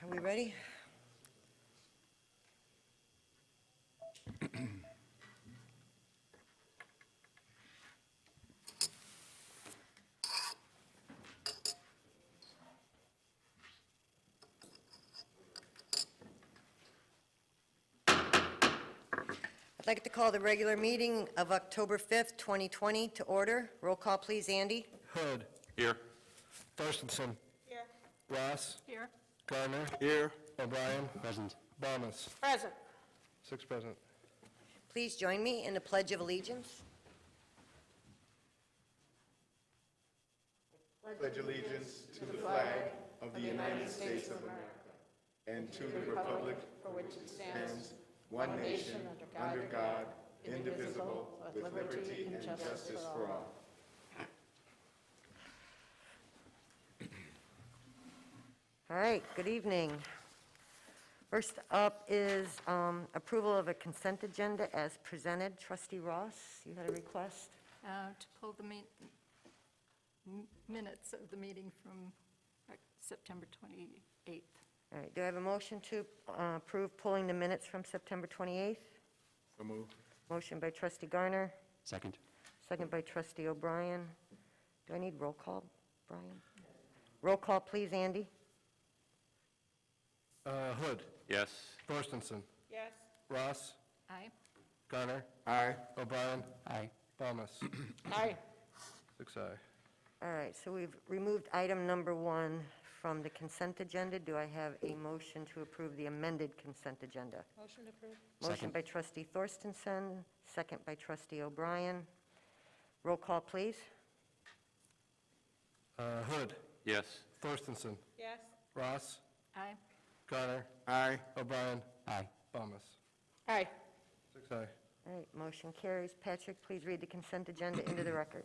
Are we ready? I'd like to call the regular meeting of October 5th, 2020 to order. Roll call, please, Andy. Hood. Here. Thurstonson. Here. Ross. Here. Gardner. Here. O'Brien. Present. Thomas. Present. 6 present. Please join me in the Pledge of Allegiance. Pledge allegiance to the flag of the United States of America and to the republic For which it stands, one nation, under God, indivisible, with liberty and justice for all. All right, good evening. First up is approval of a consent agenda as presented. Trustee Ross, you had a request? to pull the minutes of the meeting from September 28th. All right, do I have a motion to approve pulling the minutes from September 28th? So moved. Motion by trustee Garner, Second. second by trustee O'Brien. Do I need roll call, Brian? Roll call, please, Andy. Hood. Yes. Thurstonson. Yes. Ross. Aye. Garner. Aye. O'Brien. Aye. Thomas. Aye. 6 aye. All right, so we've removed item number 1 from the consent agenda. Do I have a motion to approve the amended consent agenda? Motion approved. Motion Second. by trustee Thorstensen, second by trustee O'Brien. Roll call, please. Hood. Yes. Thurstonson. Yes. Ross. Aye. Garner. Aye. O'Brien. Aye. Thomas. Aye. 6 aye. All right, motion carries. Patrick, please read the consent agenda into the record.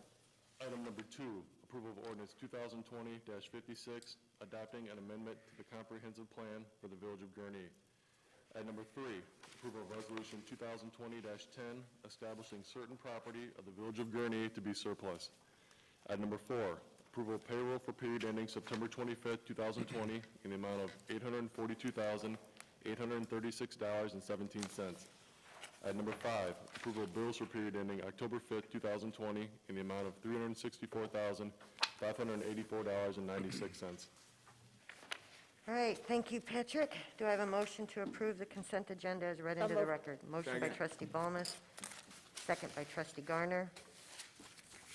Item number 2, approval of ordinance 2020-56, adopting an amendment to the comprehensive plan for the village of Gurnee. Item number 3, approval of resolution 2020-10, establishing certain property of the village of Gurnee to be surplus. Item number 4, approval of payroll for period ending September 25th, 2020, in the amount of $842,836.17. Item number 5, approval of bills for period ending October 5th, 2020, in the amount of $364,584.96. All right, thank you, Patrick. Do I have a motion to approve the consent agenda as read into the moved. record? Motion by Second. trustee Balmas, second by trustee Garner.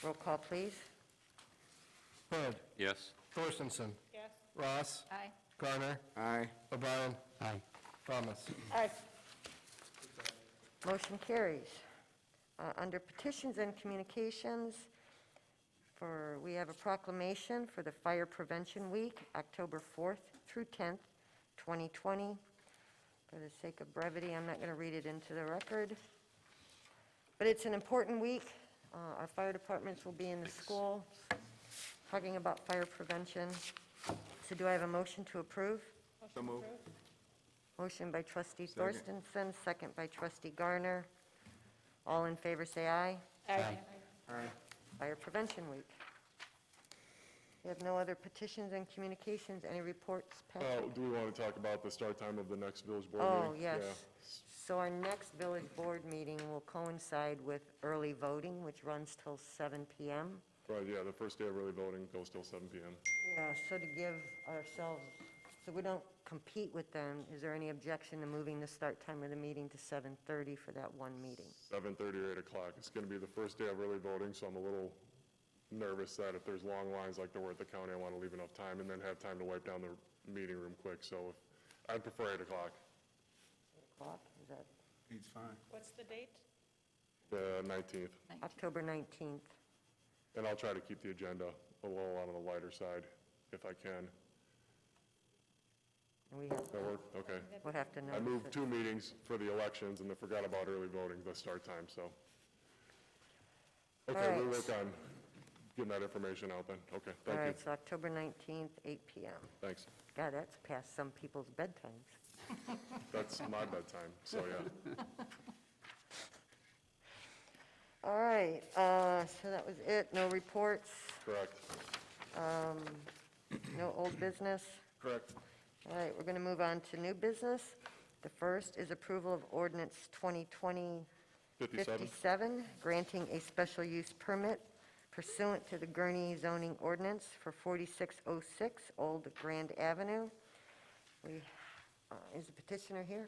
Roll call, please. Hood. Yes. Thurstonson. Yes. Ross. Aye. Garner. Aye. O'Brien. Aye. Thomas. Aye. Motion carries. Under petitions and communications, we have a proclamation for the Fire Prevention Week, October 4th through 10th, 2020. For the sake of brevity, I'm not going to read it into the record. But it's an important week. Our fire departments will be in the school talking about fire prevention. So do I have a motion to approve? So moved. Motion by trustee Second. Thorstensen, second by trustee Garner. All in favor, say aye. Aye. Aye. Fire Prevention Week. We have no other petitions and communications. Any reports, Patrick? Do we want to talk about the start time of the next village board Oh, meeting? yes. Yeah. So our next village board meeting will coincide with early voting, which runs till 7 PM. Right, yeah, the first day of early voting goes till 7 p.m. Yeah, so to give ourselves, so we don't compete with them, is there any objection to moving the start time of the meeting to 7:30 for that one meeting? 7:30 or 8 o'clock. It's going to be the first day of early voting, so I'm a little nervous that if there's long lines like there were at the county, I want to leave enough time and then have time to wipe down the meeting room quick. So I'd prefer 8 o'clock, 8 o'clock, is that It's fine. What's the date? the 19th. October 19th? And I'll try to keep the agenda a little on the lighter side if I can. And we have, That work? Okay. we'll have to I notice moved it. 2 meetings for the elections and I forgot about early voting, the start time, so. Okay, All we'll right. work on getting that information out then. Okay, All thank you. right, so October 19th, 8 PM. Thanks. God, that's past some people's bedtimes. That's my bedtime, so yeah. All right, so that was it. No reports, Correct. no old business. Correct. All right, we're going to move on to new business. The first is approval of ordinance 2020 57, granting a special use permit pursuant to the Gurnee zoning ordinance for 4606 Old Grand Avenue. Is the petitioner here?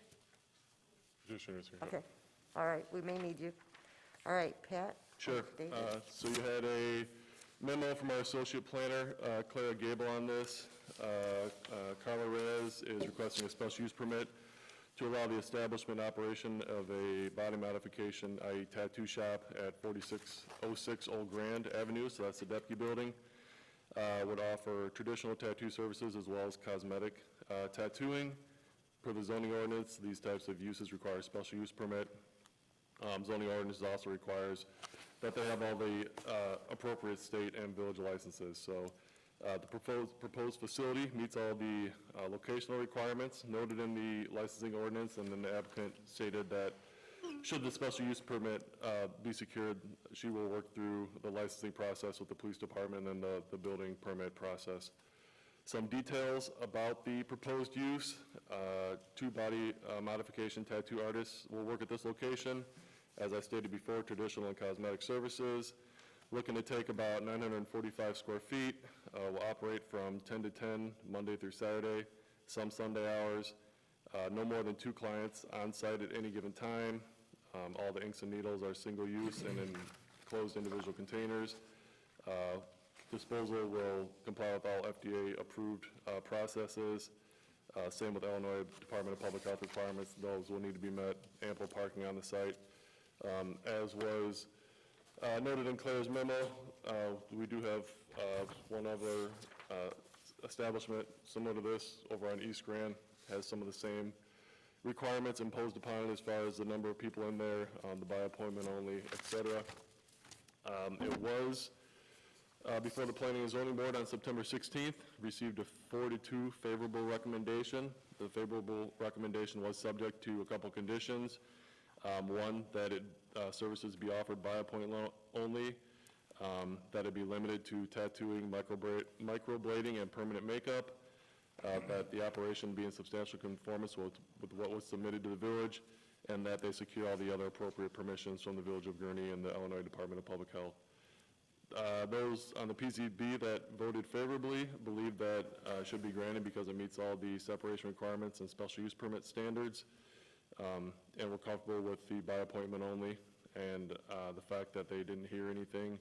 Petitioners here. Okay, all right, we may need you. All right, Pat? Sure. David? So you had a memo from our associate planner, Clara Gable, on this. Carla Reyes is requesting a special use permit to allow the establishment and operation of a body modification, i.e. tattoo shop at 4606 Old Grand Avenue, so that's the Depke building. Would offer traditional tattoo services as well as cosmetic tattooing. Per the zoning ordinance, these types of uses require a special use permit. Zoning ordinance also requires that they have all the appropriate state and village licenses. So the proposed facility meets all the locational requirements noted in the licensing ordinance, and then the applicant stated that should the special use permit be secured, she will work through the licensing process with the police department and the building permit process. Some details about the proposed use. Two body modification tattoo artists will work at this location. As I stated before, traditional and cosmetic services. Looking to take about 945 square feet. Will operate from 10 to 10, Monday through Saturday, some Sunday hours. No more than 2 clients on site at any given time. All the inks and needles are single use and in closed individual containers. Disposal will comply with all FDA approved processes. Same with Illinois Department of Public Health requirements. Those will need to be met. Ample parking on the site. As was noted in Claire's memo, we do have one other establishment similar to this over on East Grand, has some of the same requirements imposed upon it as far as the number of people in there, the by appointment only, et cetera. It was before the Planning and Zoning Board on September 16th, received a 4-2 favorable recommendation. The favorable recommendation was subject to a couple conditions. One, that services be offered by appointment only, that it be limited to tattooing, microblading, and permanent makeup, that the operation be in substantial conformance with what was submitted to the village, and that they secure all the other appropriate permissions from the Village of Gurnee and the Illinois Department of Public Health. Those on the PZB that voted favorably believe that should be granted because it meets all the separation requirements and special use permit standards. And we're comfortable with the by appointment only, and the fact that they didn't hear anything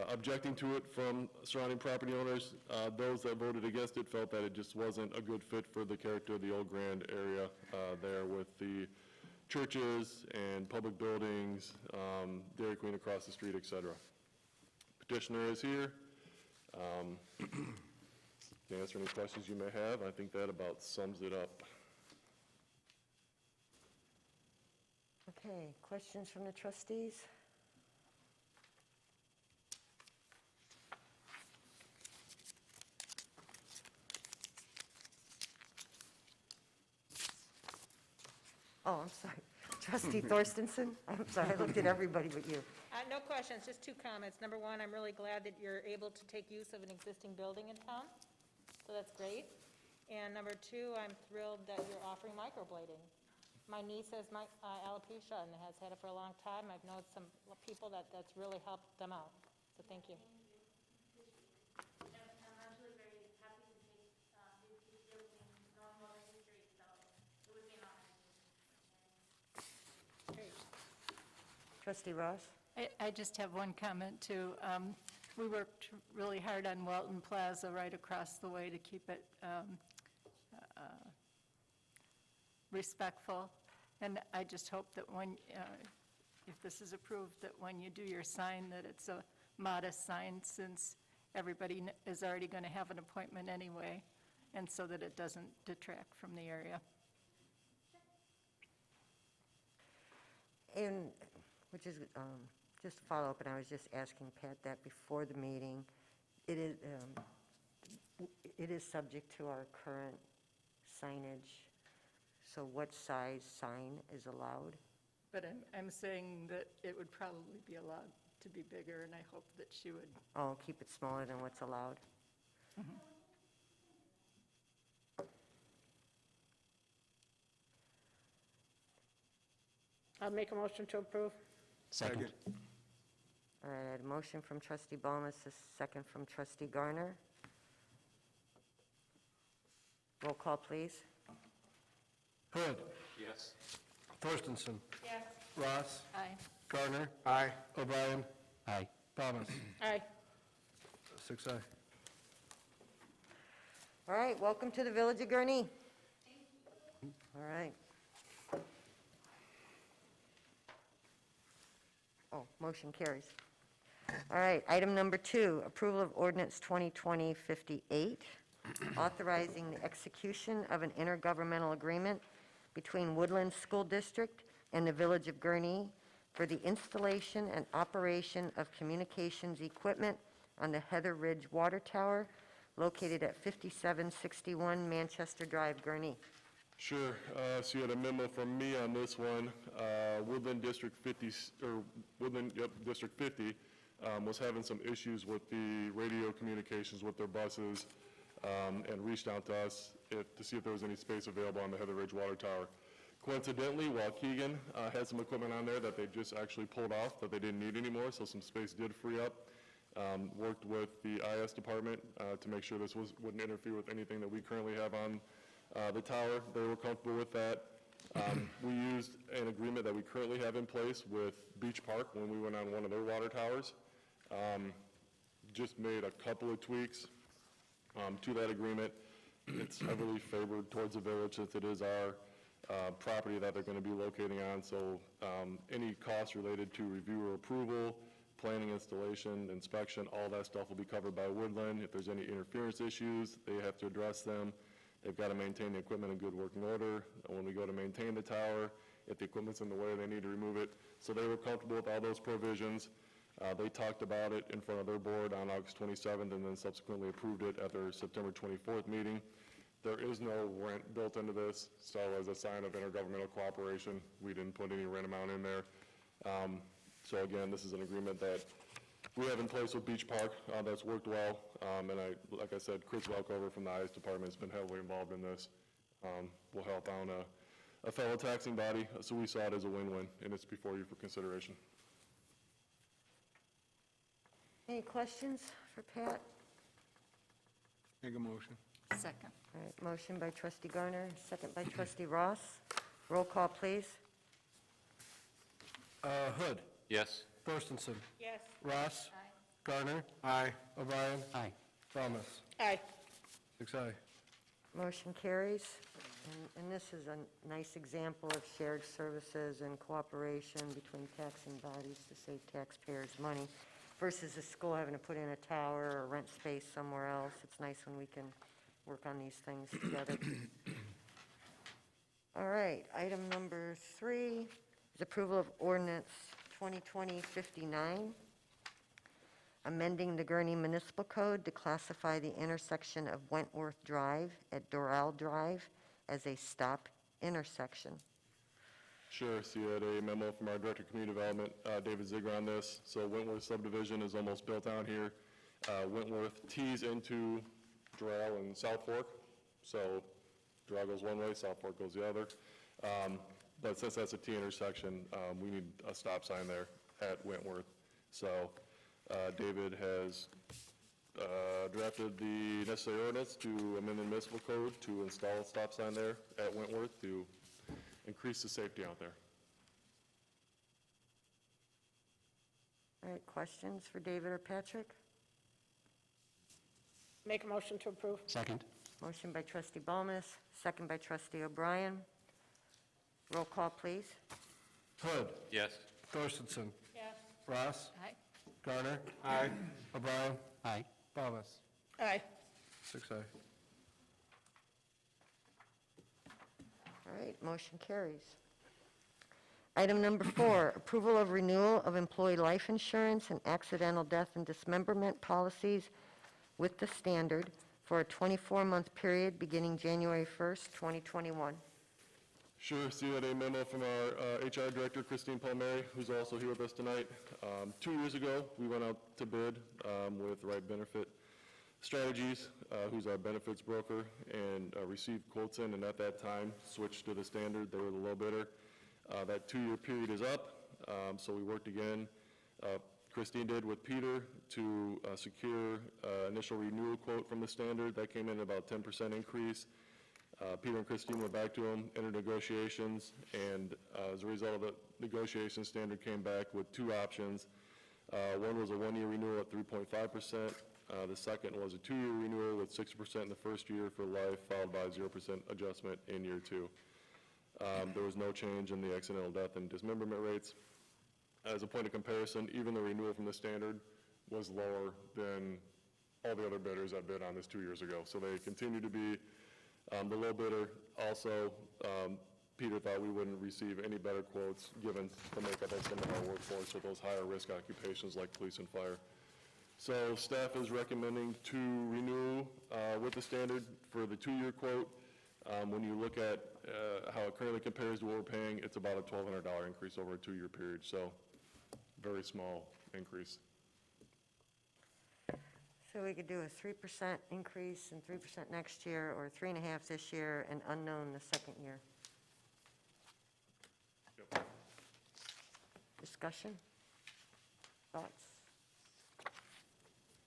objecting to it from surrounding property owners. Those that voted against it felt that it just wasn't a good fit for the character of the Old Grand area there with the churches and public buildings, Dairy Queen across the street, et cetera. Petitioner is here. Can answer any questions you may have. I think that about sums it up. Okay, questions from the trustees? Oh, I'm sorry. Trustee Thorstensen? I'm sorry, I looked at everybody but you. No questions, just 2 comments. Number 1, I'm really glad that you're able to take use of an existing building in town, so that's great. And number 2, I'm thrilled that you're offering microblading. My niece has alopecia and has had it for a long time. I've known some people that's really helped them out, so thank you. I'm actually very happy to take this building, knowing all the history, so it would be an honor. Great. Trustee Ross? I just have one comment, too. We worked really hard on Walton Plaza right across the way to keep it respectful, and I just hope that when, if this is approved, that when you do your sign, that it's a modest sign, since everybody is already going to have an appointment anyway, and so that it doesn't detract from the area. And, which is, just to follow up, and I was just asking Pat that before the meeting, it is subject to our current signage, so what size sign is allowed? But I'm saying that it would probably be allowed to be bigger, and I hope that she would. Oh, keep it smaller than what's allowed? I'll make a motion to approve. Second. All right, I had a motion from trustee Balmas, a second from trustee Garner. Roll call, please. Hood. Yes. Torstenson. Yes. Ross. Aye. Garner. Aye. O'Brien. Aye. Thomas. Aye. 6-0. All right, welcome to the Village of Gurnee. All right. Oh, motion carries. All right, item number 2, approval of ordinance 2020-58, authorizing the execution of an intergovernmental agreement between Woodland School District and the Village of Gurnee for the installation and operation of communications equipment on the Heather Ridge Water Tower located at 5761 Manchester Drive, Gurnee. Sure. So you had a memo from me on this one. Woodland District 50, or Woodland, yep, District 50, was having some issues with the radio communications with their buses, and reached out to us to see if there was any space available on the Heather Ridge Water Tower. Coincidentally, Waukegan had some equipment on there that they just actually pulled off that they didn't need anymore, so some space did free up. Worked with the IS department to make sure this wouldn't interfere with anything that we currently have on the tower. They were comfortable with that. We used an agreement that we currently have in place with Beach Park when we went on one of their water towers. Just made a couple of tweaks to that agreement. It's heavily favored towards the village since it is our property that they're going to be locating on. So any costs related to review or approval, planning, installation, inspection, all that stuff will be covered by Woodland. If there's any interference issues, they have to address them. They've got to maintain the equipment in good working order. When we go to maintain the tower, if the equipment's in the way, they need to remove it. So they were comfortable with all those provisions. They talked about it in front of their board on August 27th and then subsequently approved it at their September 24th meeting. There is no rent built into this, so as a sign of intergovernmental cooperation, we didn't put any rent amount in there. So again, this is an agreement that we have in place with Beach Park that's worked well, and like I said, Chris Welkover from the IS department has been heavily involved in this. We'll help out a fellow taxing body, so we saw it as a win-win, and it's before you for consideration. Any questions for Pat? Make a motion. Second. All right, motion by trustee Garner, second by trustee Ross. Roll call, please. Hood. Yes. Torstenson. Yes. Ross. Aye. Garner. Aye. O'Brien. Aye. Thomas. Aye. 6-0. Motion carries. And this is a nice example of shared services and cooperation between taxing bodies to save taxpayers money versus the school having to put in a tower or rent space somewhere else. It's nice when we can work on these things together. All right, item number 3 is approval of ordinance 2020-59, amending the Gurney Municipal Code to classify the intersection of Wentworth Drive at Doral Drive as a stop intersection. Sure, so you had a memo from our Director of Community Development, David Ziegler, on this. So Wentworth subdivision is almost built out here. Wentworth tees into Doral and South Fork. So Doral goes one way, South Fork goes the other. But since that's a T intersection, we need a stop sign there at Wentworth. So David has drafted the necessary ordinance to amend the municipal code to install a stop sign there at Wentworth to increase the safety out there. All right, questions for David or Patrick? Make a motion to approve. Second. Motion by trustee Balmas, second by trustee O'Brien. Roll call, please. Hood. Yes. Torstenson. Yes. Ross. Aye. Garner. Aye. O'Brien. Aye. Thomas. Aye. 6-0. All right, motion carries. Item number 4, approval of renewal of employee life insurance and accidental death and dismemberment policies with the standard for a 24-month period beginning January 1st, 2021. Sure, so you had a memo from our HR Director, Christine Palmieri, who's also here with us tonight. 2 years ago, we went out to bid with Right Benefit Strategies, who's our benefits broker, and received quotes in, and at that time, switched to the standard. They were the low bidder. That 2-year period is up, so we worked again. Christine did with Peter to secure initial renewal quote from the standard. That came in about 10% increase. Peter and Christine went back to him, entered negotiations, and as a result of the negotiation, standard came back with 2 options. One was a 1-year renewal at 3.5%. The second was a 2-year renewal with 6% in the first year for life, followed by a 0% adjustment in year 2. There was no change in the accidental death and dismemberment rates. As a point of comparison, even the renewal from the standard was lower than all the other bidders that bid on this 2 years ago. So they continue to be the low bidder. Also, Peter thought we wouldn't receive any better quotes given the makeup of some of our workforce with those higher risk occupations like police and fire. So staff is recommending to renew with the standard for the 2-year quote. When you look at how it currently compares to what we're paying, it's about a $1,200 increase over a 2-year period, so very small increase. So we could do a 3% increase and 3% next year, or 3.5% this year, and unknown the second year. Yep. Discussion? Thoughts?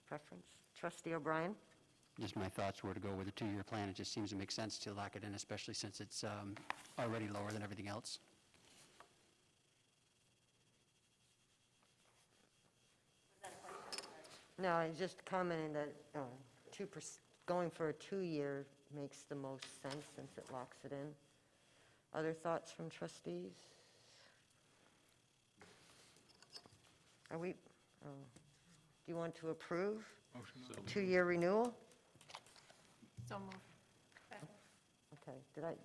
Preference? Trustee O'Brien? Just my thoughts were to go with a 2-year plan. It just seems to make sense to lock it in, especially since it's already lower than everything else. No, I was just commenting that 2%, going for a 2-year makes the most sense since it locks it in. Other thoughts from trustees? Are we, do you want to approve? 2-year renewal? So moved. Okay,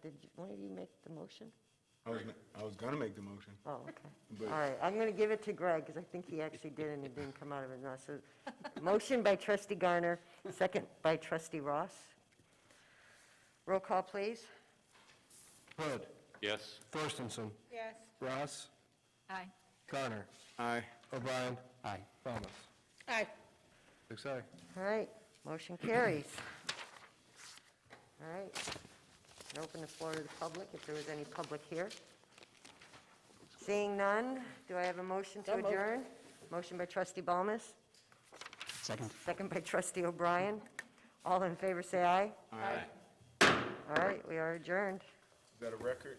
did one of you make the motion? I was gonna make the motion. Oh, okay. But- All right, I'm going to give it to Greg, because I think he actually did, and it didn't come out of his mouth. So, motion by trustee Garner, second by trustee Ross. Roll call, please. Hood. Yes. Thorstenson. Yes. Ross. Aye. Garner. Aye. O'Brien. Aye. Thomas. Aye. 6-0. All right, motion carries. All right, and open the floor to the public, if there was any public here. Seeing none, do I have a motion to So moved. adjourn? Motion by trustee Balmas, Second. second by trustee O'Brien. All in favor, say aye. Aye. All right, we are adjourned. Is that a record?